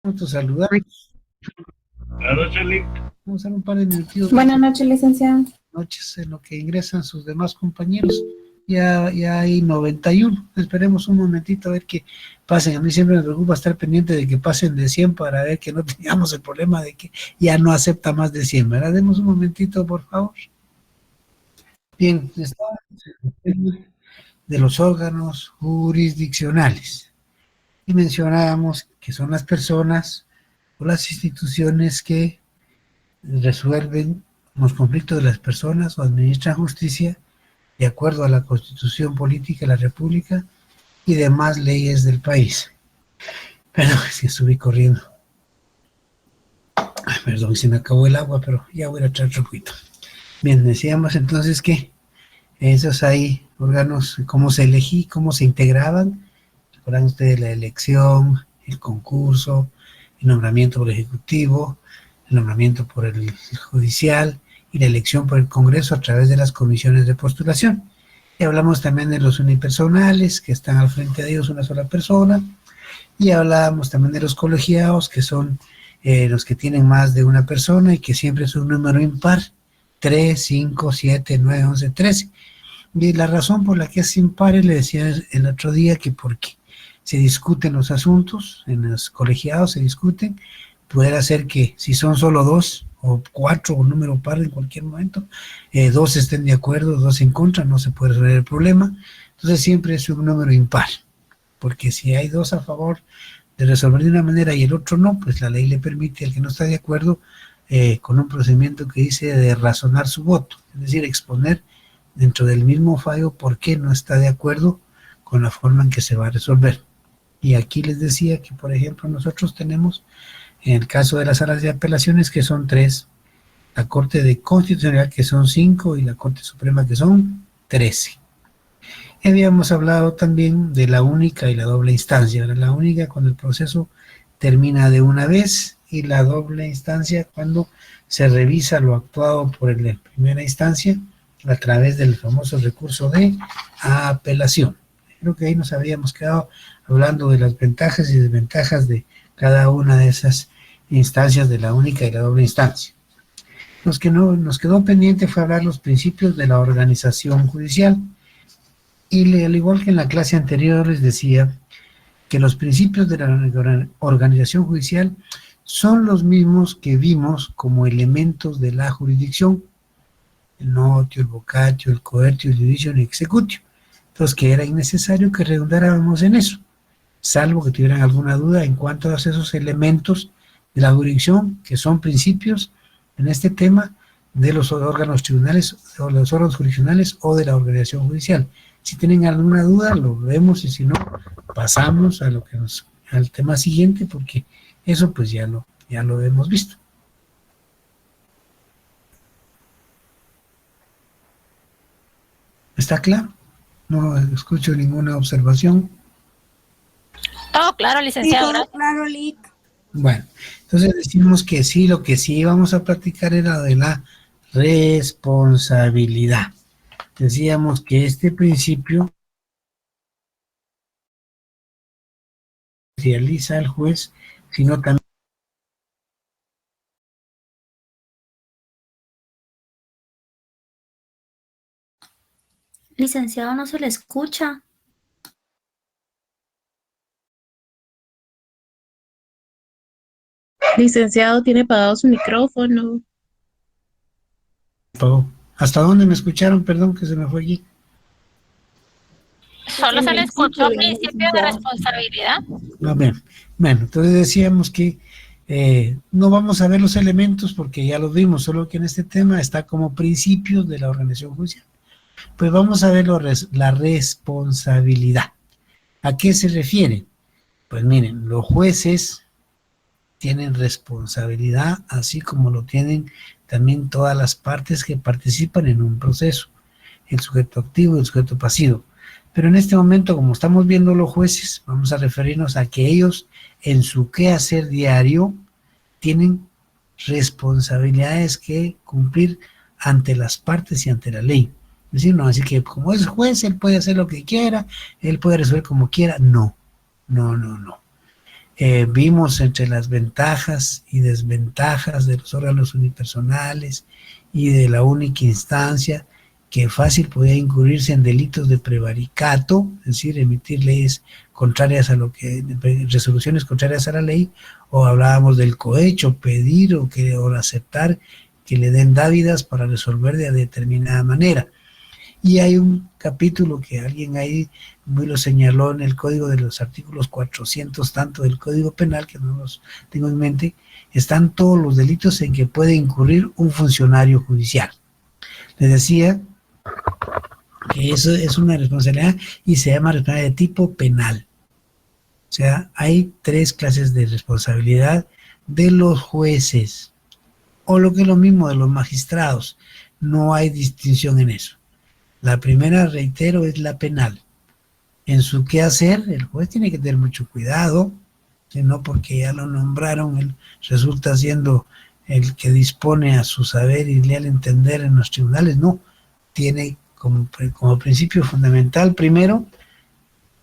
Nosotros saludamos. Buenas noches, Lick. Vamos a dar un par de minutos. Buenas noches, licenciado. Noches en lo que ingresan sus demás compañeros. Ya hay 91. Esperemos un momentito a ver que pasen. A mí siempre me preocupa estar pendiente de que pasen de 100 para ver que no tengamos el problema de que ya no acepta más de 100, ¿verdad? Demos un momentito, por favor. Bien, estamos en el tema de los órganos jurisdiccionales. Y mencionábamos que son las personas o las instituciones que resuelven los conflictos de las personas o administran justicia de acuerdo a la Constitución Política de la República y demás leyes del país. Perdón, si subí corriendo. Ay, perdón, se me acabó el agua, pero ya voy a traer otro poquito. Bien, decíamos entonces que esos hay órganos, cómo se elegí, cómo se integraban. Recuerdan ustedes la elección, el concurso, el nombramiento por el Ejecutivo, el nombramiento por el Judicial y la elección por el Congreso a través de las comisiones de postulación. Y hablamos también de los unipersonales, que están al frente de ellos una sola persona, y hablábamos también de los colegiados, que son los que tienen más de una persona y que siempre es un número impar, 3, 5, 7, 9, 11, 13. Y la razón por la que es impar, le decía el otro día, que porque se discuten los asuntos, en los colegiados se discuten, puede ser que si son solo 2 o 4 o número par en cualquier momento, 2 estén de acuerdo, 2 en contra, no se puede resolver el problema. Entonces siempre es un número impar, porque si hay 2 a favor de resolver de una manera y el otro no, pues la ley le permite al que no está de acuerdo con un procedimiento que dice de razonar su voto, es decir, exponer dentro del mismo fallo por qué no está de acuerdo con la forma en que se va a resolver. Y aquí les decía que, por ejemplo, nosotros tenemos, en el caso de las salas de apelaciones, que son 3, la Corte de Constitucionalidad, que son 5, y la Corte Suprema, que son 13. Habíamos hablado también de la única y la doble instancia. La única cuando el proceso termina de una vez, y la doble instancia cuando se revisa lo actuado por la primera instancia a través del famoso recurso de apelación. Creo que ahí nos habíamos quedado hablando de las ventajas y desventajas de cada una de esas instancias de la única y la doble instancia. Los que no nos quedó pendiente fue hablar los principios de la organización judicial. Y al igual que en la clase anterior les decía que los principios de la organización judicial son los mismos que vimos como elementos de la jurisdicción: el notio, el vocatio, el coertio, el judicio, el executio. Entonces, que era innecesario que redundáramos en eso, salvo que tuvieran alguna duda en cuanto a esos elementos de la jurisdicción, que son principios en este tema de los órganos tribunales o los órganos jurisdiccionales o de la organización judicial. Si tienen alguna duda, lo vemos, y si no, pasamos a al tema siguiente, porque eso pues ya lo hemos visto. ¿Está claro? No escucho ninguna observación. Todo claro, licenciado. Sí, todo claro, Lick. Bueno, entonces decimos que sí, lo que sí íbamos a platicar era de la responsabilidad. Decíamos que este principio realiza el juez, sino también Licenciado, no se le escucha. Licenciado, tiene apagado su micrófono. ¿Hasta dónde me escucharon? Perdón, que se me fue aquí. Solo se le escuchó principio de responsabilidad. No, bien. Bueno, entonces decíamos que no vamos a ver los elementos porque ya los vimos, solo que en este tema está como principios de la organización judicial. Pues vamos a ver la responsabilidad. ¿A qué se refiere? Pues miren, los jueces tienen responsabilidad, así como lo tienen también todas las partes que participan en un proceso, el sujeto activo y el sujeto pasivo. Pero en este momento, como estamos viendo los jueces, vamos a referirnos a que ellos en su quehacer diario tienen responsabilidades que cumplir ante las partes y ante la ley. Es decir, no, así que como es juez, él puede hacer lo que quiera, él puede resolver como quiera. No. Vimos entre las ventajas y desventajas de los órganos unipersonales y de la única instancia, que fácil podía incurrirse en delitos de prevaricato, es decir, emitir leyes contrarias a lo que, resoluciones contrarias a la ley, o hablábamos del cohecho, pedir o aceptar que le den dávidas para resolver de determinada manera. Y hay un capítulo que alguien ahí muy lo señaló en el código de los artículos 400 tanto del Código Penal, que no los tengo en mente, están todos los delitos en que puede incurrir un funcionario judicial. Les decía que eso es una responsabilidad y se llama responsabilidad de tipo penal. O sea, hay 3 clases de responsabilidad de los jueces, o lo que es lo mismo de los magistrados. No hay distinción en eso. La primera, reitero, es la penal. En su quehacer, el juez tiene que tener mucho cuidado, que no porque ya lo nombraron, él resulta siendo el que dispone a su saber y leal entender en los tribunales. No, tiene como principio fundamental, primero,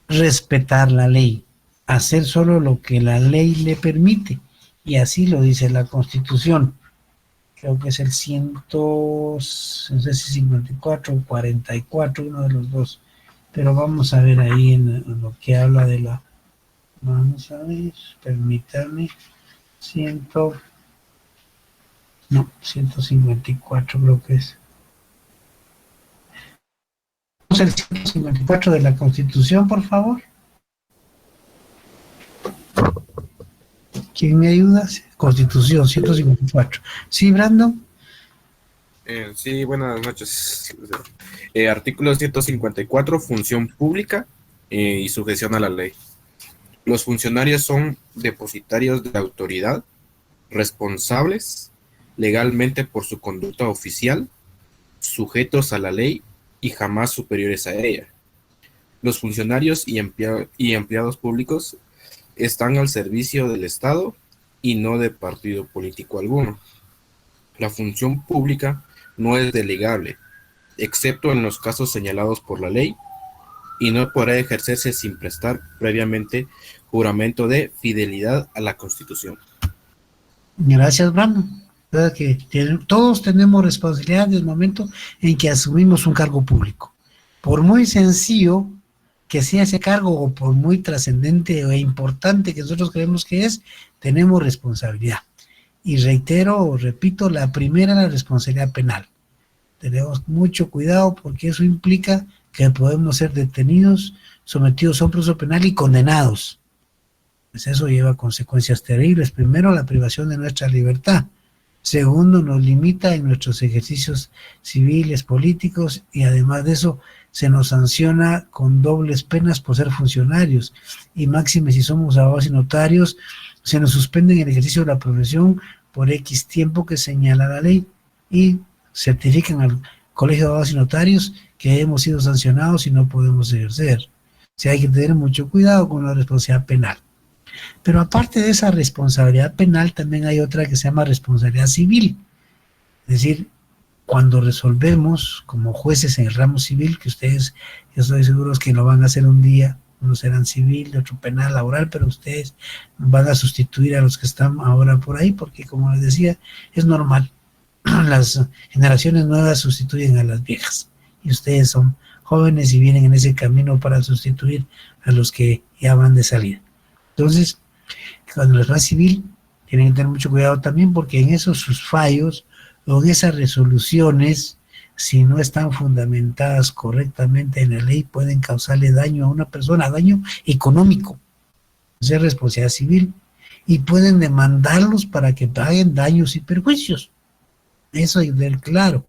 respetar la ley, hacer solo lo que la ley le permite, y así lo dice la Constitución. Creo que es el 154 o 44, uno de los dos, pero vamos a ver ahí en lo que habla de la, vamos a ver, permítanme, 154 creo que es. El 154 de la Constitución, por favor. ¿Quién me ayuda? Constitución 154. ¿Sí, Brandon? Sí, buenas noches. Artículo 154, función pública y sujeción a la ley. Los funcionarios son depositarios de autoridad, responsables legalmente por su conducta oficial, sujetos a la ley y jamás superiores a ella. Los funcionarios y empleados públicos están al servicio del Estado y no de partido político alguno. La función pública no es delegable, excepto en los casos señalados por la ley, y no podrá ejercerse sin prestar previamente juramento de fidelidad a la Constitución. Gracias, Brandon. Que todos tenemos responsabilidad desde el momento en que asumimos un cargo público. Por muy sencillo que sea ese cargo o por muy trascendente e importante que nosotros creemos que es, tenemos responsabilidad. Y reitero o repito, la primera, la responsabilidad penal. Tenemos mucho cuidado porque eso implica que podemos ser detenidos, sometidos a un proceso penal y condenados. Pues eso lleva consecuencias terribles. Primero, la privación de nuestra libertad. Segundo, nos limita en nuestros ejercicios civiles, políticos, y además de eso se nos sanciona con dobles penas por ser funcionarios, y máxime si somos abogados y notarios, se nos suspende en el ejercicio de la profesión por X tiempo que señala la ley, y certifican al Colegio de Abogados y Notarios que hemos sido sancionados y no podemos ejercer. O sea, hay que tener mucho cuidado con la responsabilidad penal. Pero aparte de esa responsabilidad penal, también hay otra que se llama responsabilidad civil. Es decir, cuando resolvemos como jueces en el ramo civil, que ustedes, yo estoy seguro que lo van a hacer un día, unos serán civil, otro penal, laboral, pero ustedes van a sustituir a los que están ahora por ahí, porque como les decía, es normal. Las generaciones nuevas sustituyen a las viejas, y ustedes son jóvenes y vienen en ese camino para sustituir a los que ya van de salida. Entonces, cuando les va civil, tienen que tener mucho cuidado también, porque en esos sus fallos o en esas resoluciones, si no están fundamentadas correctamente en la ley, pueden causarle daño a una persona, daño económico, es responsabilidad civil, y pueden demandarlos para que paguen daños y perjuicios. Eso hay que ver claro.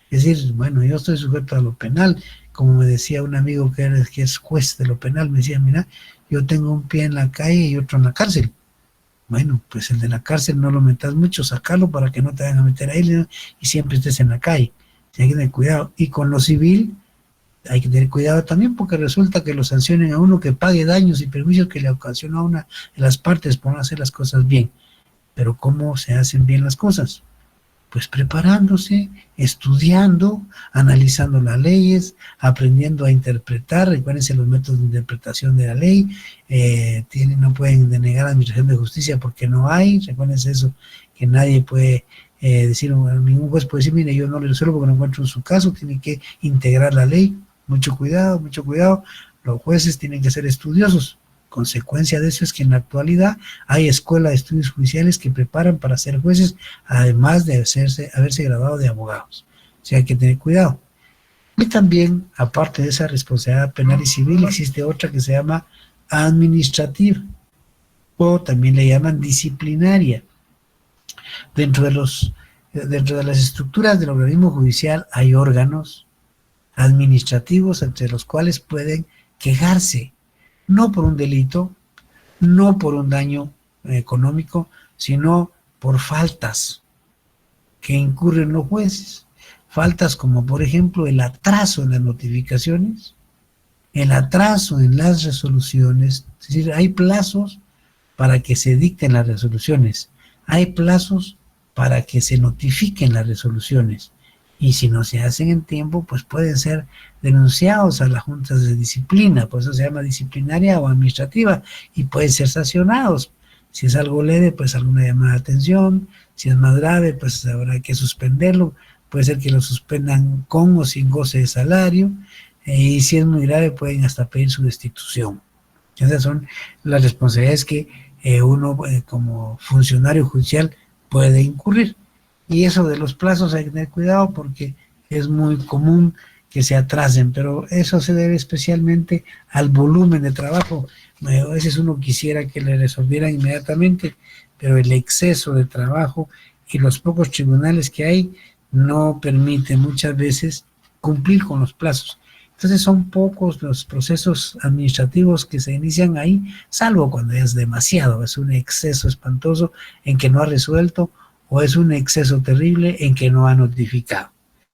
Es decir, bueno, yo estoy sujeto a lo penal, como me decía un amigo que es juez de lo penal, me decía, mira, yo tengo un pie en la calle y otro en la cárcel. Bueno, pues el de la cárcel no lo metas mucho, sacarlo para que no te vayan a meter ahí, ¿no? Y siempre estés en la calle. Hay que tener cuidado. Y con lo civil hay que tener cuidado también, porque resulta que lo sancionen a uno que pague daños y perjuicios que le ocasionó a una de las partes por no hacer las cosas bien. Pero ¿cómo se hacen bien las cosas? Pues preparándose, estudiando, analizando las leyes, aprendiendo a interpretar. Recuérdense los métodos de interpretación de la ley. No pueden denegar administración de justicia porque no hay. Recuérdense eso, que nadie puede decir, ningún juez puede decir, mire, yo no le resuelvo porque no encuentro en su caso. Tiene que integrar la ley. Mucho cuidado, mucho cuidado. Los jueces tienen que ser estudiosos. Consecuencia de eso es que en la actualidad hay escuelas de estudios judiciales que preparan para ser jueces, además de haberse graduado de abogados. O sea, hay que tener cuidado. Y también, aparte de esa responsabilidad penal y civil, existe otra que se llama administrativa, o también le llaman disciplinaria. Dentro de las estructuras del organismo judicial hay órganos administrativos entre los cuales pueden quejarse, no por un delito, no por un daño económico, sino por faltas que incurren los jueces. Faltas como, por ejemplo, el atraso en las notificaciones, el atraso en las resoluciones. Es decir, hay plazos para que se dicten las resoluciones, hay plazos para que se notifiquen las resoluciones. Y si no se hacen en tiempo, pues pueden ser denunciados a las juntas de disciplina, por eso se llama disciplinaria o administrativa, y pueden ser sancionados. Si es algo leve, pues alguna llamada de atención; si es más grave, pues habrá que suspenderlo, puede ser que lo suspendan con o sin goce de salario, y si es muy grave, pueden hasta pedir su destitución. Esas son las responsabilidades que uno como funcionario judicial puede incurrir. Y eso de los plazos hay que tener cuidado porque es muy común que se atrasen, pero eso se debe especialmente al volumen de trabajo. A veces uno quisiera que le resolvieran inmediatamente, pero el exceso de trabajo y los pocos tribunales que hay no permiten muchas veces cumplir con los plazos. Entonces son pocos los procesos administrativos que se inician ahí, salvo cuando es demasiado, es un exceso espantoso en que no ha resuelto, o es un exceso terrible en que no ha notificado.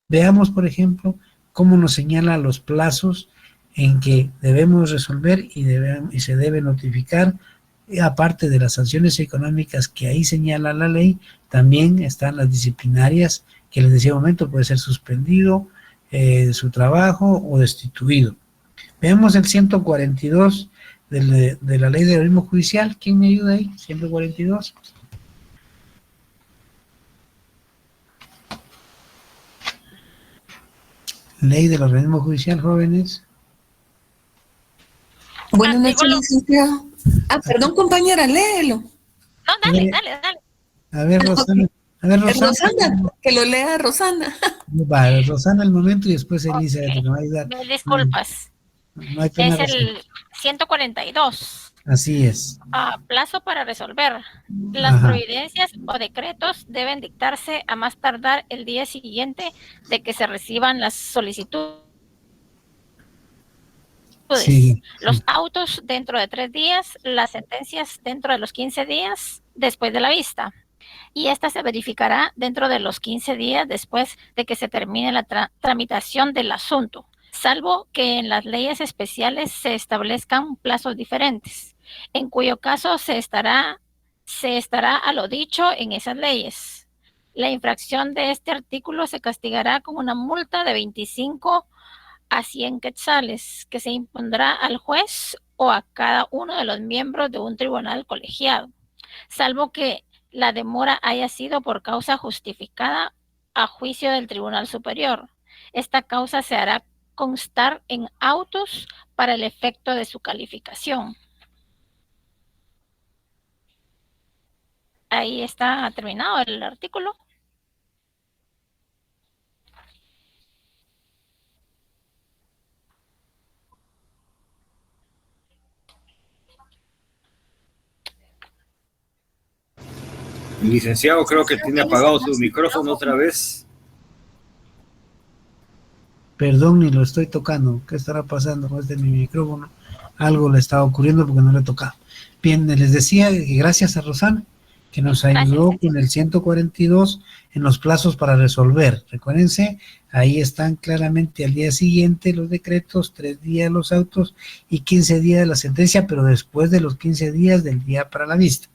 Veamos, por ejemplo, cómo nos señala los plazos en que debemos resolver y se debe notificar. Aparte de las sanciones económicas que ahí señala la ley, también están las disciplinarias, que les decía un momento, puede ser suspendido de su trabajo o destituido. Veamos el 142 de la ley de organismo judicial. ¿Quién me ayuda ahí? 142. Ley del organismo judicial, jóvenes. Buenas noches, licenciado. Perdón, compañera, léelo. No, dale. A ver, Rosana. Rosana, que lo lea Rosana. Va, Rosana al momento y después Elizabeth, okay. Me va a ayudar. Me disculpas. No hay pena, es el 142. Así es. Plazo para resolver. Las providencias o decretos deben dictarse a más tardar el día siguiente de que se reciban las solicitudes. Sí. Los autos dentro de 3 días, las sentencias dentro de los 15 días después de la vista. Y esta se verificará dentro de los 15 días después de que se termine la tramitación del asunto, salvo que en las leyes especiales se establezcan plazos diferentes, en cuyo caso se estará a lo dicho en esas leyes. La infracción de este artículo se castigará con una multa de 25 a 100 quetzales, que se impondrá al juez o a cada uno de los miembros de un tribunal colegiado, salvo que la demora haya sido por causa justificada a juicio del Tribunal Superior. Esta causa se hará constar en autos para el efecto de su calificación. Ahí está terminado el artículo. Licenciado, creo que tiene apagado su micrófono otra vez. Perdón, ni lo estoy tocando. ¿Qué estará pasando con mi micrófono? Algo le estaba ocurriendo porque no le he tocado. Bien, les decía que gracias a Rosana, que nos ayudó con el 142 en los plazos para resolver. Recuérdense, ahí están claramente al día siguiente los decretos, 3 días los autos y 15 días la sentencia, pero después de los 15 días del día para la vista.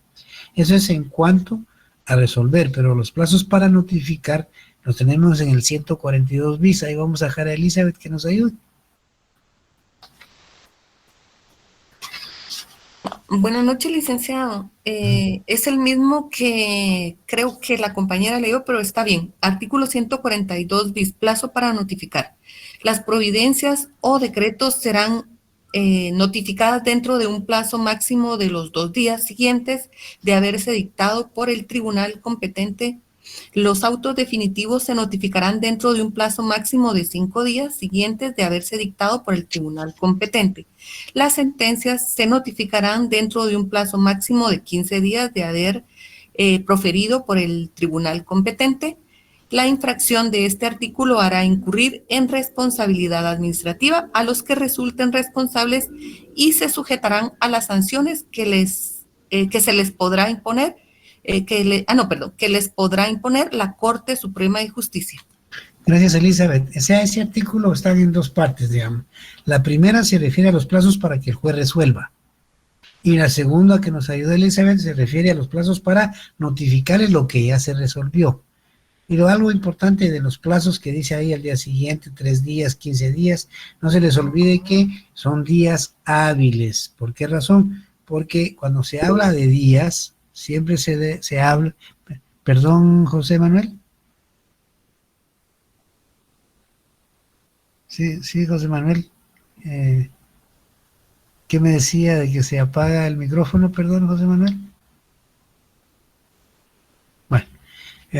Eso es en cuanto a resolver, pero los plazos para notificar los tenemos en el 142 bis. Ahí vamos a dejar a Elizabeth que nos ayude. Buenas noches, licenciado. Es el mismo que creo que la compañera leyó, pero está bien. Artículo 142 bis, plazo para notificar. Las providencias o decretos serán notificadas dentro de un plazo máximo de los 2 días siguientes de haberse dictado por el tribunal competente. Los autos definitivos se notificarán dentro de un plazo máximo de 5 días siguientes de haberse dictado por el tribunal competente. Las sentencias se notificarán dentro de un plazo máximo de 15 días de haber proferido por el tribunal competente. La infracción de este artículo hará incurrir en responsabilidad administrativa a los que resulten responsables y se sujetarán a las sanciones que se les podrá imponer, que les podrá imponer la Corte Suprema de Justicia. Gracias, Elizabeth. Ese artículo está en 2 partes, digamos. La primera se refiere a los plazos para que el juez resuelva. Y la segunda que nos ayuda Elizabeth se refiere a los plazos para notificarles lo que ya se resolvió. Y algo importante de los plazos que dice ahí al día siguiente, 3 días, 15 días, no se les olvide que son días hábiles. ¿Por qué razón? Porque cuando se habla de días, siempre se habla... Perdón, José Manuel. Sí, José Manuel. ¿Qué me decía de que se apaga el micrófono? Perdón, José Manuel. Bueno,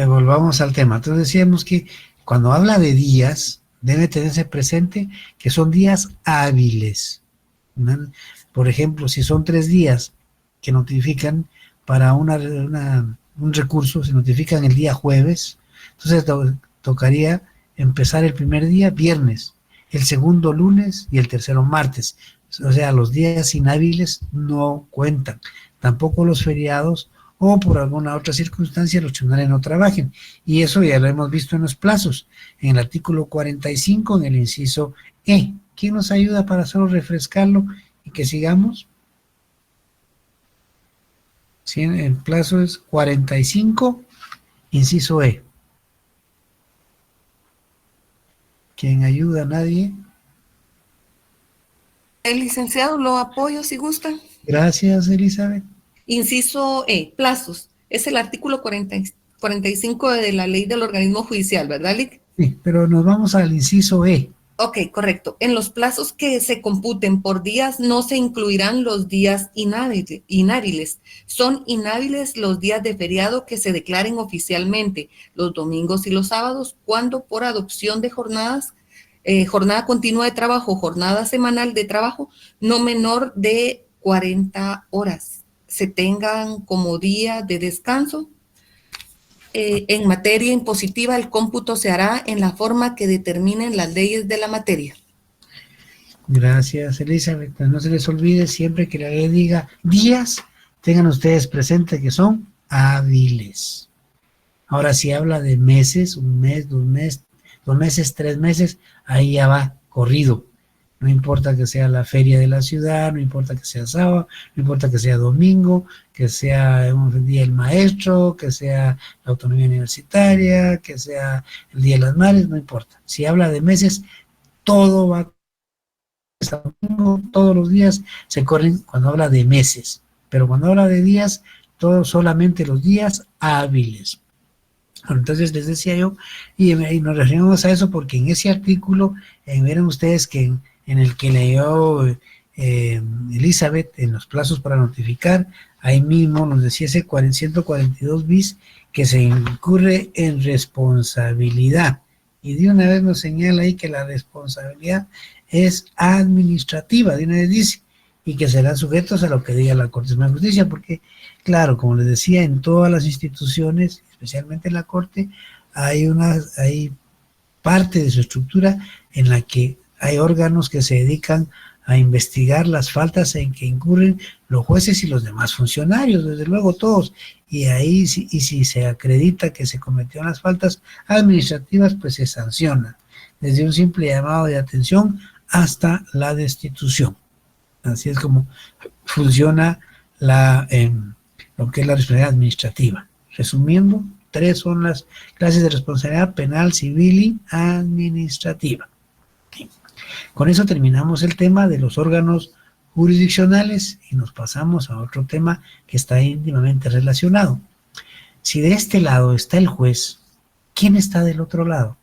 volvamos al tema. Entonces decíamos que cuando habla de días, debe tenerse presente que son días hábiles. Por ejemplo, si son 3 días que notifican para un recurso, se notifican el día jueves, entonces tocaría empezar el primer día viernes, el segundo lunes y el tercero martes. O sea, los días inhábiles no cuentan, tampoco los feriados o por alguna otra circunstancia los tribunales no trabajen. Y eso ya lo hemos visto en los plazos, en el artículo 45, en el inciso E. ¿Quién nos ayuda para solo refrescarlo y que sigamos? Sí, el plazo es 45, inciso E. ¿Quién ayuda? ¿Nadie? El licenciado lo apoyo si gusta. Gracias, Elizabeth. Inciso E, plazos. Es el artículo 45 de la ley del organismo judicial, ¿verdad, Lic? Sí, pero nos vamos al inciso E. Ok, correcto. En los plazos que se computen por días no se incluirán los días inhábiles. Son inhábiles los días de feriado que se declaren oficialmente, los domingos y los sábados, cuando por adopción de jornadas, jornada continua de trabajo, jornada semanal de trabajo, no menor de 40 horas, se tengan como día de descanso. En materia impositiva, el cómputo se hará en la forma que determinen las leyes de la materia. Gracias, Elizabeth. Pues no se les olvide, siempre que la ley diga días, tengan ustedes presente que son hábiles. Ahora, si habla de meses, 1 mes, 2 meses, 3 meses, ahí ya va corrido. No importa que sea la feria de la ciudad, no importa que sea sábado, no importa que sea domingo, que sea un día del maestro, que sea la autonomía universitaria, que sea el día de las madres, no importa. Si habla de meses, todo va domingo, todos los días se corren cuando habla de meses, pero cuando habla de días, solamente los días hábiles. Bueno, entonces les decía yo, y nos referimos a eso porque en ese artículo, vieron ustedes que en el que leyó Elizabeth, en los plazos para notificar, ahí mismo nos decía ese 142 bis que se incurre en responsabilidad. Y de una vez nos señala ahí que la responsabilidad es administrativa, de una vez dice, y que serán sujetos a lo que diga la Corte Suprema de Justicia, porque, claro, como les decía, en todas las instituciones, especialmente en la Corte, hay parte de su estructura en la que hay órganos que se dedican a investigar las faltas en que incurren los jueces y los demás funcionarios, desde luego todos, y ahí si se acredita que se cometieron las faltas administrativas, pues se sanciona, desde un simple llamado de atención hasta la destitución. Así es como funciona lo que es la responsabilidad administrativa. Resumiendo, 3 son las clases de responsabilidad: penal, civil y administrativa. ¿Sí? Con eso terminamos el tema de los órganos jurisdiccionales y nos pasamos a otro tema que está íntimamente relacionado. Si de este lado está el juez, ¿quién está del otro lado?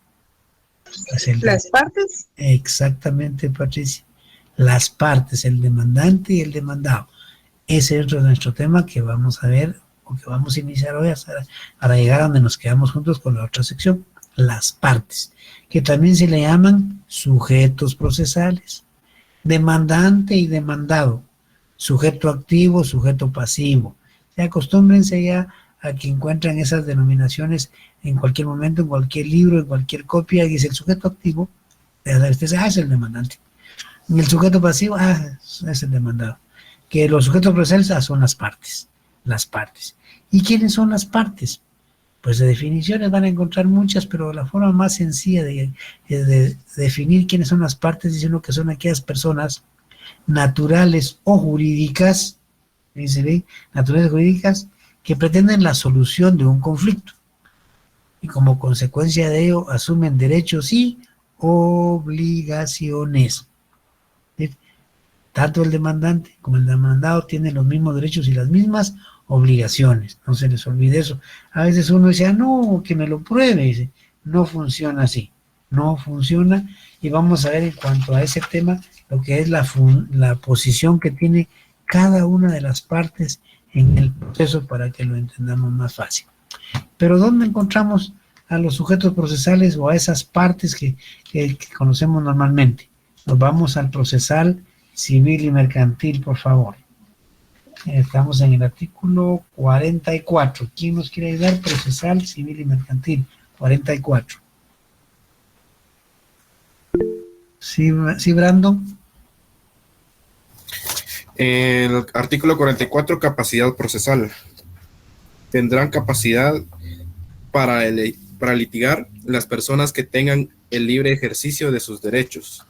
Pues Las partes. Exactamente, Patricia. Las partes, el demandante y el demandado. Ese es nuestro tema que vamos a ver, o que vamos a iniciar hoy para llegar a donde nos quedamos juntos con la otra sección. Las partes, que también se le llaman sujetos procesales. Demandante y demandado. Sujeto activo, sujeto pasivo. Acostúmbrense ya a que encuentran esas denominaciones en cualquier momento, en cualquier libro, en cualquier copia, y dice el sujeto activo, es el demandante. Y el sujeto pasivo, es el demandado. Que los sujetos procesales son las partes. ¿Y quiénes son las partes? Pues de definiciones van a encontrar muchas, pero la forma más sencilla de definir quiénes son las partes, dice uno que son aquellas personas naturales o jurídicas, dice bien, naturales o jurídicas, que pretenden la solución de un conflicto y como consecuencia de ello asumen derechos y obligaciones. ¿Sí? Tanto el demandante como el demandado tienen los mismos derechos y las mismas obligaciones, no se les olvide eso. A veces uno dice, no, que me lo pruebe, dice, no funciona así, no funciona, y vamos a ver en cuanto a ese tema lo que es la posición que tiene cada una de las partes en el proceso para que lo entendamos más fácil. Pero ¿dónde encontramos a los sujetos procesales o a esas partes que conocemos normalmente? Nos vamos al procesal, civil y mercantil, por favor. Estamos en el artículo 44. ¿Quién nos quiere ayudar? Procesal, civil y mercantil. 44. ¿Sí, Brandon? El artículo 44, capacidad procesal. Tendrán capacidad para litigar las personas que tengan el libre ejercicio de sus derechos.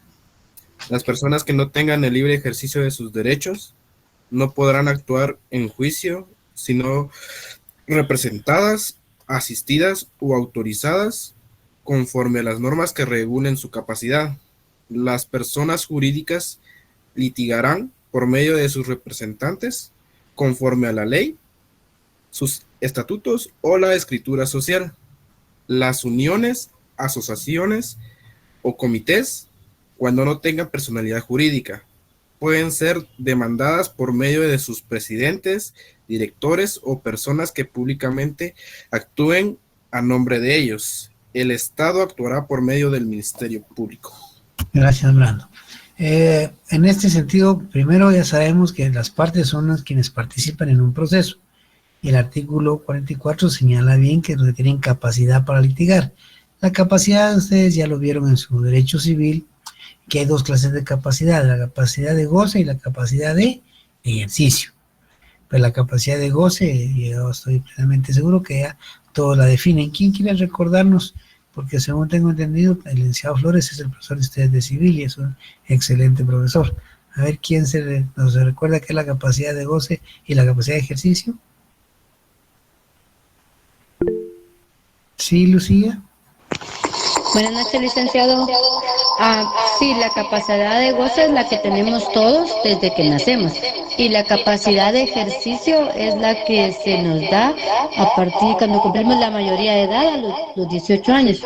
Las personas que no tengan el libre ejercicio de sus derechos no podrán actuar en juicio, sino representadas, asistidas o autorizadas conforme a las normas que regulen su capacidad. Las personas jurídicas litigarán por medio de sus representantes, conforme a la ley, sus estatutos o la escritura social. Las uniones, asociaciones o comités, cuando no tengan personalidad jurídica, pueden ser demandadas por medio de sus presidentes, directores o personas que públicamente actúen a nombre de ellos. El Estado actuará por medio del Ministerio Público. Gracias, Brando. En este sentido, primero ya sabemos que las partes son las quienes participan en un proceso. El artículo 44 señala bien que tienen capacidad para litigar. La capacidad, ustedes ya lo vieron en su derecho civil, que hay 2 clases de capacidad, la capacidad de goce y la capacidad de ejercicio. Pero la capacidad de goce, yo estoy plenamente seguro que ya todos la definen. ¿Quién quiere recordarnos? Porque según tengo entendido, el licenciado Flores es el profesor de ustedes de civil y es un excelente profesor. A ver, ¿quién nos recuerda qué es la capacidad de goce y la capacidad de ejercicio? Sí, Lucía. Buenas noches, licenciado. Sí, la capacidad de goce es la que tenemos todos desde que nacemos. Y la capacidad de ejercicio es la que se nos da a partir de cuando cumplimos la mayoría de edad, a los 18 años.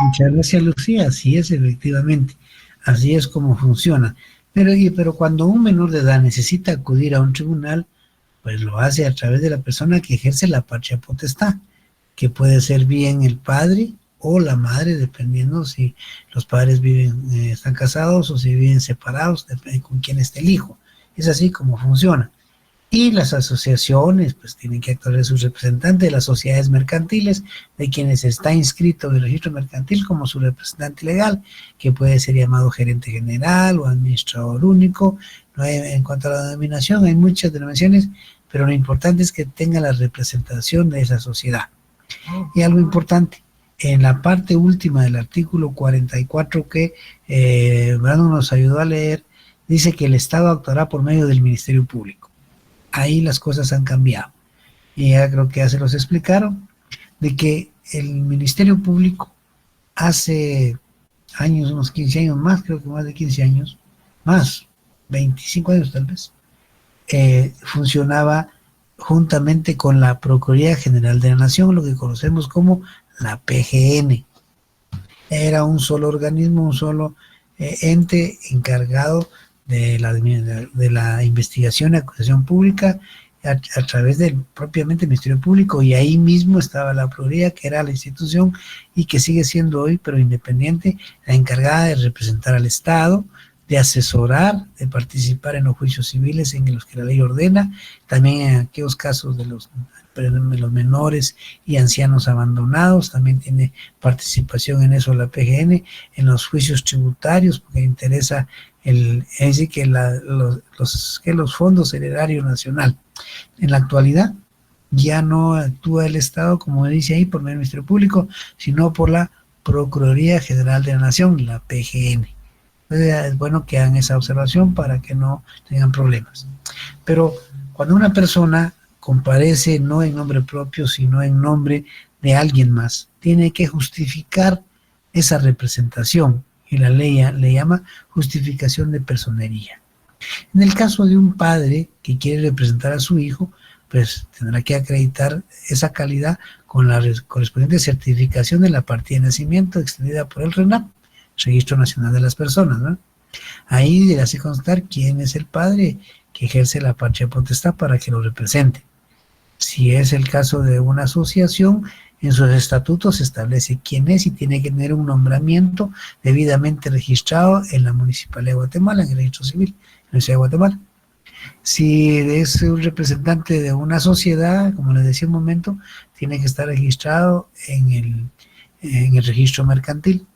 Muchas gracias, Lucía. Así es, efectivamente. Así es como funciona. Pero cuando un menor de edad necesita acudir a un tribunal, pues lo hace a través de la persona que ejerce la patria potestad, que puede ser bien el padre o la madre, dependiendo si los padres están casados o si viven separados, depende con quién esté el hijo. Es así como funciona. Y las asociaciones, pues tienen que actuar de sus representantes, las sociedades mercantiles, de quienes está inscrito en el registro mercantil como su representante legal, que puede ser llamado gerente general o administrador único. En cuanto a la denominación, hay muchas denominaciones, pero lo importante es que tenga la representación de esa sociedad. Y algo importante, en la parte última del artículo 44 que Brandon nos ayudó a leer, dice que el Estado actuará por medio del Ministerio Público. Ahí las cosas han cambiado. y ya creo que ya se los explicaron, de que el Ministerio Público hace años, unos 15 años más, creo que más de 15 años, más, 25 años tal vez, funcionaba juntamente con la Procuraduría General de la Nación, lo que conocemos como la PGN. Era un solo organismo, un solo ente encargado de la investigación y acusación pública a través del propiamente Ministerio Público, y ahí mismo estaba la Procuraduría, que era la institución y que sigue siendo hoy, pero independiente, la encargada de representar al Estado, de asesorar, de participar en los juicios civiles en los que la ley ordena, también en aquellos casos de los menores y ancianos abandonados, también tiene participación en eso la PGN, en los juicios tributarios, porque interesa los fondos heredarios nacional. En la actualidad ya no actúa el Estado, como dice ahí, por medio del Ministerio Público, sino por la Procuraduría General de la Nación, la PGN. Es bueno que hagan esa observación para que no tengan problemas. Pero cuando una persona comparece no en nombre propio, sino en nombre de alguien más, tiene que justificar esa representación, y la ley le llama justificación de personería. En el caso de un padre que quiere representar a su hijo, pues tendrá que acreditar esa calidad con la correspondiente certificación de la partida de nacimiento extendida por el RENAP, Registro Nacional de las Personas, ¿no? Ahí le hace constar quién es el padre que ejerce la patria potestad para que lo represente. Si es el caso de una asociación, en sus estatutos se establece quién es y tiene que tener un nombramiento debidamente registrado en la Municipalidad de Guatemala, en el registro civil, en la Ciudad de Guatemala. Si es un representante de una sociedad, como les decía un momento, tiene que estar registrado en el registro mercantil.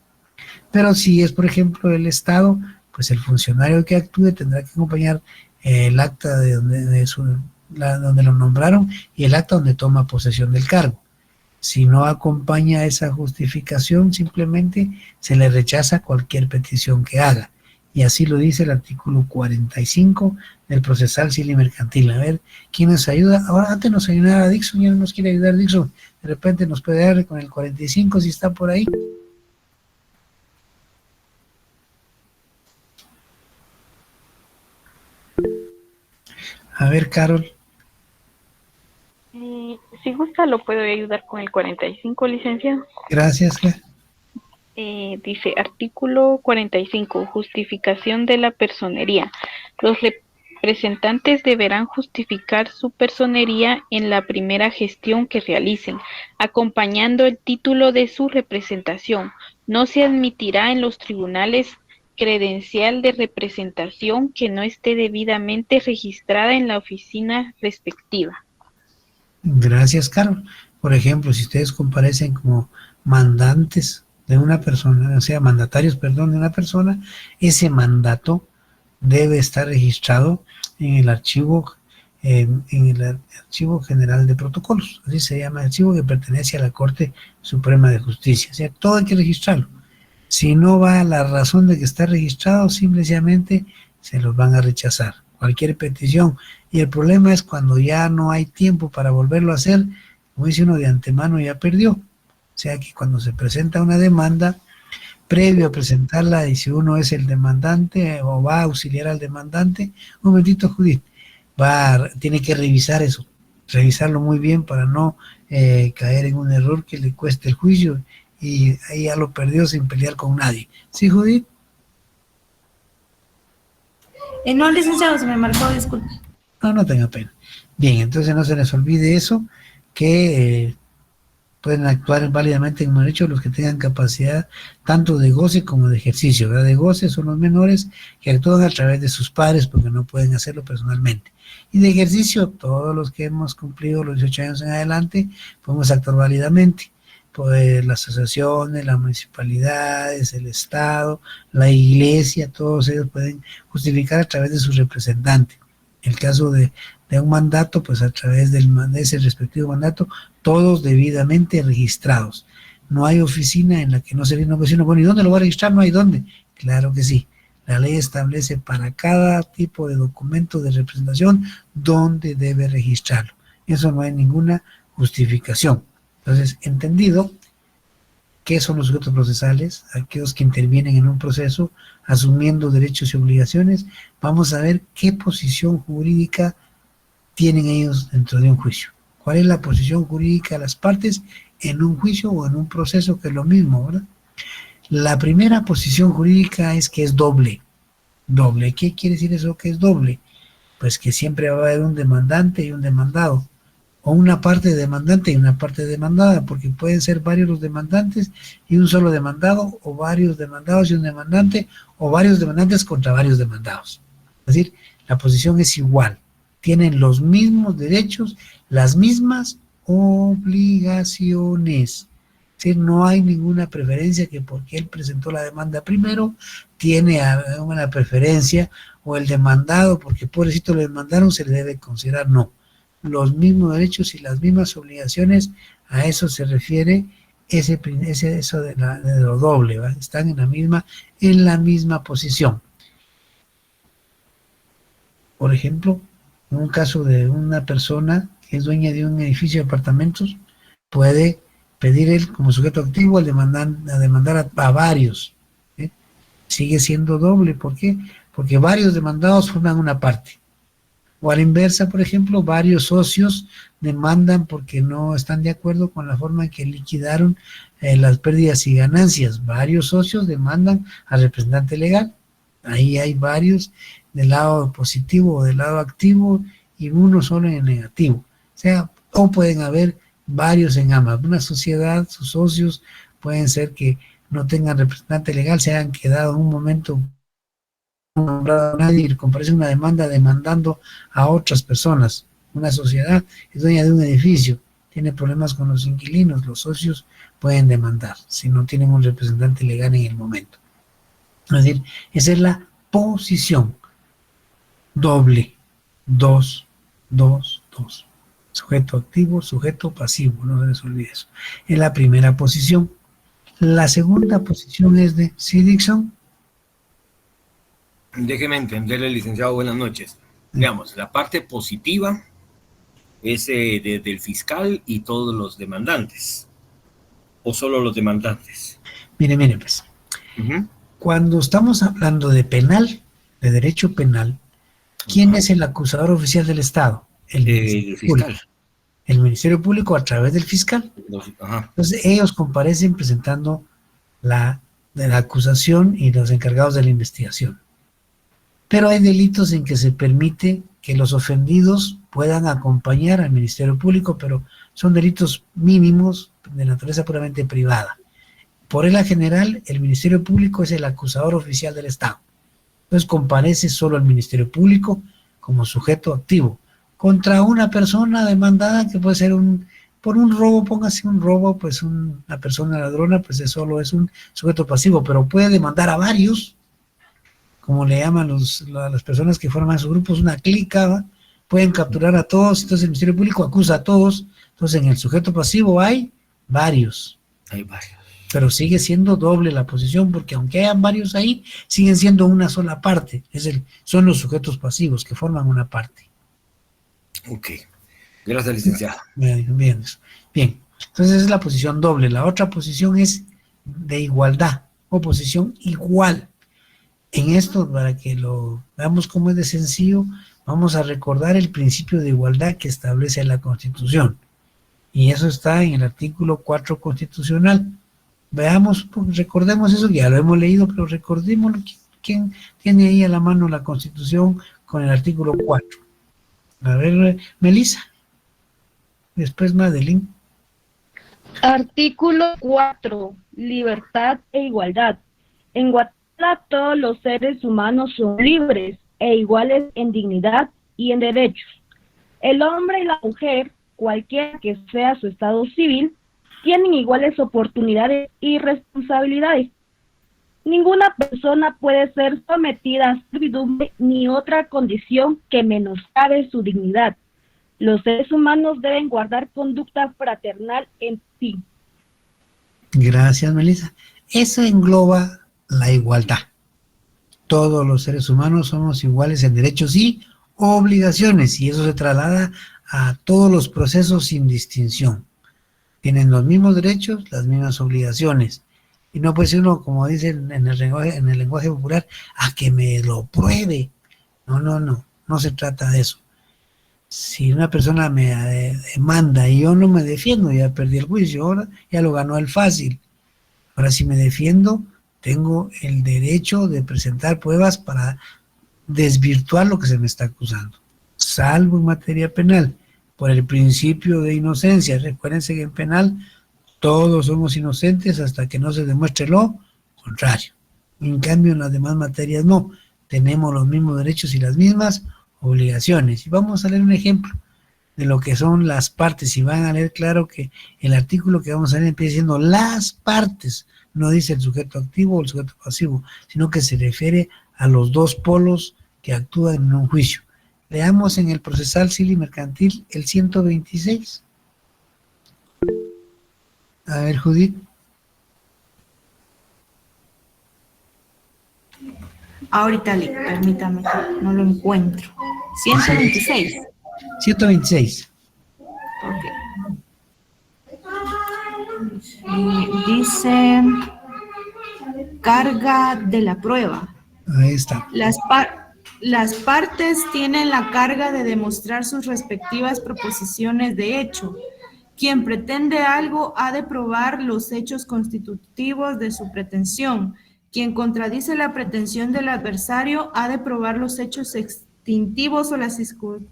Pero si es, por ejemplo, el Estado, pues el funcionario que actúe tendrá que acompañar el acta de donde lo nombraron y el acta donde toma posesión del cargo. Si no acompaña esa justificación, simplemente se le rechaza cualquier petición que haga. Y así lo dice el artículo 45 del Procesal Civil y Mercantil. A ver, ¿quién nos ayuda? Ahora, antes nos ayudaba Dixon, ya no nos quiere ayudar Dixon. De repente nos puede dar con el 45 si está por ahí. A ver, Carol. Si gusta, lo puedo ayudar con el 45, licenciado. Gracias, Claire. Dice, artículo 45, justificación de la personería. Los representantes deberán justificar su personería en la primera gestión que realicen, acompañando el título de su representación. No se admitirá en los tribunales credencial de representación que no esté debidamente registrada en la oficina respectiva. Gracias, Carol. Por ejemplo, si ustedes comparecen como mandantes de una persona, o sea, mandatarios, perdón, de una persona, ese mandato debe estar registrado en el archivo general de protocolos, así se llama, el archivo que pertenece a la Corte Suprema de Justicia. O sea, todo hay que registrarlo. Si no va a la razón de que está registrado, simplemente se los van a rechazar, cualquier petición. Y el problema es cuando ya no hay tiempo para volverlo a hacer, como dice uno, de antemano ya perdió. O sea que cuando se presenta una demanda, previo a presentarla, y si uno es el demandante o va a auxiliar al demandante, un momentito, Judith, tiene que revisar eso, revisarlo muy bien para no caer en un error que le cueste el juicio y ahí ya lo perdió sin pelear con nadie. ¿Sí, Judith? No, licenciado, se me marcó, disculpe. No tenga pena. Bien, entonces no se les olvide eso, que pueden actuar válidamente en derecho los que tengan capacidad tanto de goce como de ejercicio, ¿verdad? De goce son los menores que actúan a través de sus padres porque no pueden hacerlo personalmente. Y de ejercicio, todos los que hemos cumplido los 18 años en adelante, podemos actuar válidamente. Pues las asociaciones, las municipalidades, el Estado, la Iglesia, todos ellos pueden justificar a través de sus representantes. En el caso de un mandato, pues a través de ese respectivo mandato, todos debidamente registrados. No hay oficina en la que no se le oficina. Bueno, ¿y dónde lo va a registrar? No hay dónde. Claro que sí. La ley establece para cada tipo de documento de representación dónde debe registrarlo. Eso no hay ninguna justificación. Entonces, entendido qué son los sujetos procesales, aquellos que intervienen en un proceso asumiendo derechos y obligaciones, vamos a ver qué posición jurídica tienen ellos dentro de un juicio. ¿Cuál es la posición jurídica de las partes en un juicio o en un proceso, que es lo mismo, ¿verdad? La primera posición jurídica es que es doble. Doble. ¿Qué quiere decir eso que es doble? Pues que siempre va a haber un demandante y un demandado, o una parte demandante y una parte demandada, porque pueden ser varios los demandantes y un solo demandado, o varios demandados y un demandante, o varios demandantes contra varios demandados. Es decir, la posición es igual, tienen los mismos derechos, las mismas obligaciones. Es decir, no hay ninguna preferencia que porque él presentó la demanda primero, tiene una preferencia, o el demandado, porque pobrecito le demandaron, se le debe considerar. No. Los mismos derechos y las mismas obligaciones, a eso se refiere eso de lo doble, ¿va? Están en la misma posición. Por ejemplo, en un caso de una persona que es dueña de un edificio de apartamentos, puede pedir él como sujeto activo a demandar a varios. Sigue siendo doble. ¿Por qué? Porque varios demandados forman una parte. O a la inversa, por ejemplo, varios socios demandan porque no están de acuerdo con la forma en que liquidaron las pérdidas y ganancias. Varios socios demandan al representante legal. Ahí hay varios del lado positivo o del lado activo y uno solo en el negativo. O sea, o pueden haber varios en ambas. Una sociedad, sus socios pueden ser que no tengan representante legal, se hayan quedado en un momento nombrado a nadie y comparecen una demanda demandando a otras personas. Una sociedad es dueña de un edificio, tiene problemas con los inquilinos, los socios pueden demandar si no tienen un representante legal en el momento. Es decir, esa es la posición doble, dos. Sujeto activo, sujeto pasivo, no se les olvide eso. Es la primera posición. La segunda posición es de... ¿Sí, Dixon? Déjeme entenderle, licenciado, buenas noches. Digamos, la parte positiva es del fiscal y todos los demandantes, o solo los demandantes. Mire, pues. Cuando estamos hablando de penal, de derecho penal, ¿quién es el acusador oficial del Estado? El fiscal. El Ministerio Público a través del fiscal. Entonces ellos comparecen presentando la acusación y los encargados de la investigación. Pero hay delitos en que se permite que los ofendidos puedan acompañar al Ministerio Público, pero son delitos mínimos de naturaleza puramente privada. Por regla general, el Ministerio Público es el acusador oficial del Estado. Entonces comparece solo el Ministerio Público como sujeto activo contra una persona demandada que puede ser por un robo, póngase un robo, pues una persona ladrona, pues solo es un sujeto pasivo, pero puede demandar a varios, como le llaman las personas que forman sus grupos, una clica, ¿va? Pueden capturar a todos, entonces el Ministerio Público acusa a todos, entonces en el sujeto pasivo hay varios. Hay varios. Pero sigue siendo doble la posición, porque aunque hayan varios ahí, siguen siendo una sola parte, son los sujetos pasivos que forman una parte. Ok, gracias, licenciado. Bien, entonces es la posición doble. La otra posición es de igualdad, o posición igual. En esto, para que lo veamos cómo es de sencillo, vamos a recordar el principio de igualdad que establece la Constitución. Y eso está en el artículo 4 constitucional. Veamos, recordemos eso, ya lo hemos leído, pero recordémoslo. ¿Quién tiene ahí a la mano la Constitución con el artículo 4? A ver, Melissa. Después Madeline. Artículo 4. Libertad e igualdad. En Guatemala todos los seres humanos son libres e iguales en dignidad y en derechos. El hombre y la mujer, cualquiera que sea su estado civil, tienen iguales oportunidades y responsabilidades. Ninguna persona puede ser sometida a servidumbre ni otra condición que menoscabe su dignidad. Los seres humanos deben guardar conducta fraternal en sí. Gracias, Melissa. Eso engloba la igualdad. Todos los seres humanos somos iguales en derechos y obligaciones, y eso se traslada a todos los procesos sin distinción. Tienen los mismos derechos, las mismas obligaciones. Y no puede ser uno, como dicen en el lenguaje popular, a que me lo pruebe. No se trata de eso. Si una persona me demanda y yo no me defiendo, ya perdí el juicio, ahora ya lo ganó el fácil. Ahora si me defiendo, tengo el derecho de presentar pruebas para desvirtuar lo que se me está acusando, salvo en materia penal, por el principio de inocencia. Recuérdense que en penal todos somos inocentes hasta que no se demuestre lo contrario. En cambio, en las demás materias no, tenemos los mismos derechos y las mismas obligaciones. Y vamos a leer un ejemplo de lo que son las partes, y van a leer claro que el artículo que vamos a leer empieza diciendo las partes, no dice el sujeto activo o el sujeto pasivo, sino que se refiere a los dos polos que actúan en un juicio. Leamos en el procesal civil y mercantil el 126. A ver, Judith. Ahorita, permítame, no lo encuentro. 126. 126. Ok. Dice carga de la prueba. Ahí está. Las partes tienen la carga de demostrar sus respectivas proposiciones de hecho. Quien pretende algo ha de probar los hechos constitutivos de su pretensión. Quien contradice la pretensión del adversario ha de probar los hechos extintivos o las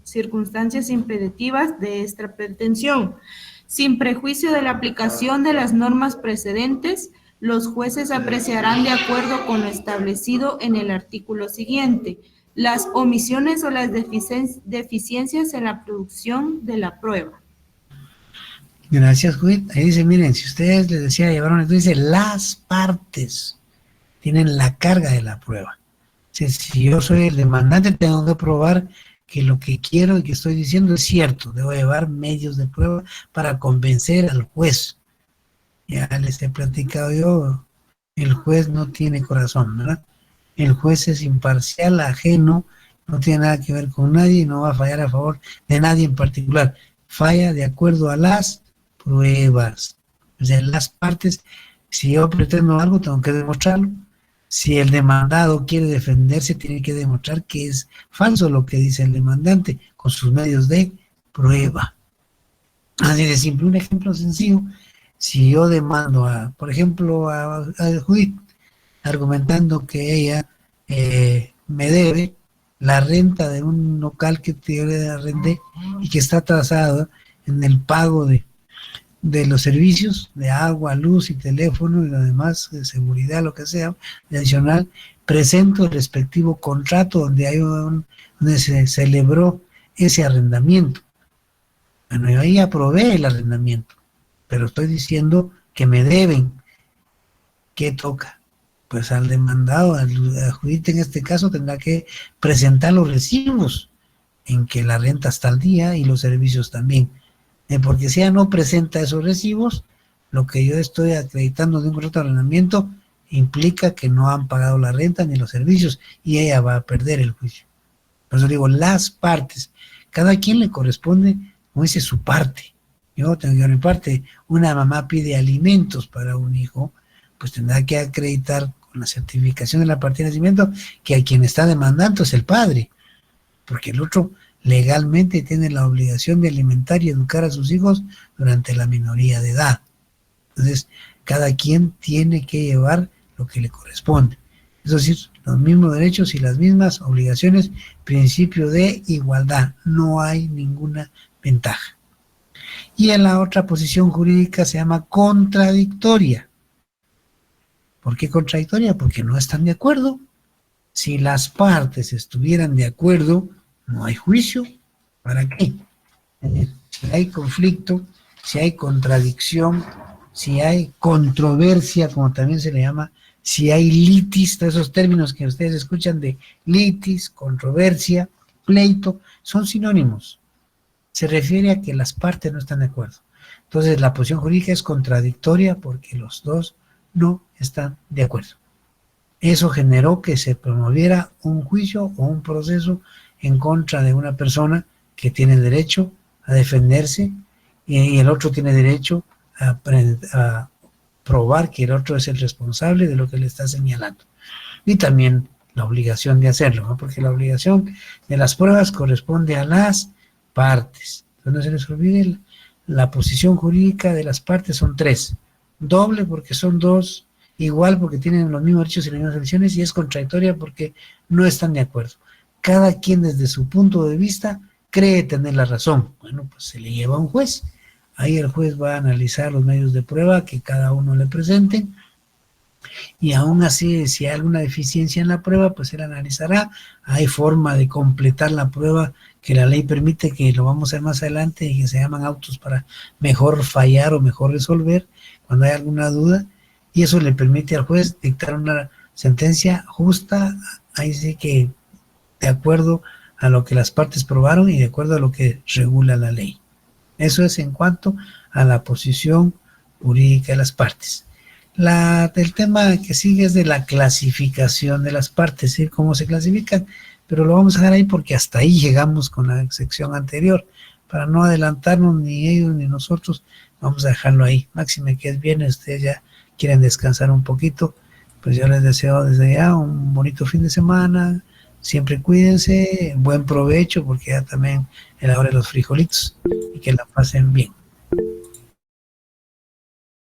circunstancias impeditivas de esta pretensión. Sin prejuicio de la aplicación de las normas precedentes, los jueces apreciarán de acuerdo con lo establecido en el artículo siguiente las omisiones o las deficiencias en la producción de la prueba. Gracias, Judith. Ahí dice, miren, si ustedes les decía, llevaron, entonces dice, las partes tienen la carga de la prueba. Si yo soy el demandante, tengo que probar que lo que quiero y que estoy diciendo es cierto. Debo llevar medios de prueba para convencer al juez. Ya les he platicado yo, el juez no tiene corazón, ¿verdad? El juez es imparcial, ajeno, no tiene nada que ver con nadie y no va a fallar a favor de nadie en particular. Falla de acuerdo a las pruebas. O sea, las partes, si yo pretendo algo, tengo que demostrarlo. Si el demandado quiere defenderse, tiene que demostrar que es falso lo que dice el demandante con sus medios de prueba. Así de simple, un ejemplo sencillo. Si yo demando, por ejemplo, a Judith, argumentando que ella me debe la renta de un local que yo le arrendé y que está atrasado en el pago de los servicios de agua, luz y teléfono y lo demás, de seguridad, lo que sea, de adicional, presento el respectivo contrato donde se celebró ese arrendamiento. Bueno, yo ahí aprobé el arrendamiento, pero estoy diciendo que me deben. ¿Qué toca? Pues al demandado, al Judith en este caso, tendrá que presentar los recibos en que la renta está al día y los servicios también. Porque si ella no presenta esos recibos, lo que yo estoy acreditando de un contrato de arrendamiento implica que no han pagado la renta ni los servicios y ella va a perder el juicio. Por eso digo, las partes, cada quien le corresponde, como dice, su parte. Yo tengo mi parte. Una mamá pide alimentos para un hijo, pues tendrá que acreditar con la certificación de la partida de nacimiento que a quien está demandando es el padre, porque el otro legalmente tiene la obligación de alimentar y educar a sus hijos durante la minoría de edad. Entonces, cada quien tiene que llevar lo que le corresponde. Es decir, los mismos derechos y las mismas obligaciones, principio de igualdad, no hay ninguna ventaja. Y en la otra posición jurídica se llama contradictoria. ¿Por qué contradictoria? Porque no están de acuerdo. Si las partes estuvieran de acuerdo, no hay juicio. ¿Para qué? Si hay conflicto, si hay contradicción, si hay controversia, como también se le llama, si hay litis, todos esos términos que ustedes escuchan de litis, controversia, pleito, son sinónimos. Se refiere a que las partes no están de acuerdo. Entonces la posición jurídica es contradictoria porque los dos no están de acuerdo. Eso generó que se promoviera un juicio o un proceso en contra de una persona que tiene derecho a a defenderse, y el otro tiene derecho a probar que el otro es el responsable de lo que le está señalando. Y también la obligación de hacerlo, ¿no? Porque la obligación de las pruebas corresponde a las partes. Entonces no se les olvide, la posición jurídica de las partes son 3. Doble porque son 2, igual porque tienen los mismos derechos y las mismas obligaciones, y es contradictoria porque no están de acuerdo. Cada quien desde su punto de vista cree tener la razón. Bueno, pues se le lleva a un juez. Ahí el juez va a analizar los medios de prueba que cada uno le presenten, y aún así, si hay alguna deficiencia en la prueba, pues él analizará. Hay forma de completar la prueba que la ley permite, que lo vamos a ver más adelante, y que se llaman autos para mejor fallar o mejor resolver cuando hay alguna duda, y eso le permite al juez dictar una sentencia justa, ahí sí que de acuerdo a lo que las partes probaron y de acuerdo a lo que regula la ley. Eso es en cuanto a la posición jurídica de las partes. El tema que sigue es de la clasificación de las partes, ¿sí? Cómo se clasifican, pero lo vamos a dejar ahí porque hasta ahí llegamos con la sección anterior. Para no adelantarnos ni ellos ni nosotros, vamos a dejarlo ahí. Máxime que es viernes, ustedes ya quieren descansar un poquito, pues yo les deseo desde ya un bonito fin de semana. Siempre cuídense, buen provecho, porque ya también es la hora de los frijolitos, y que la pasen bien.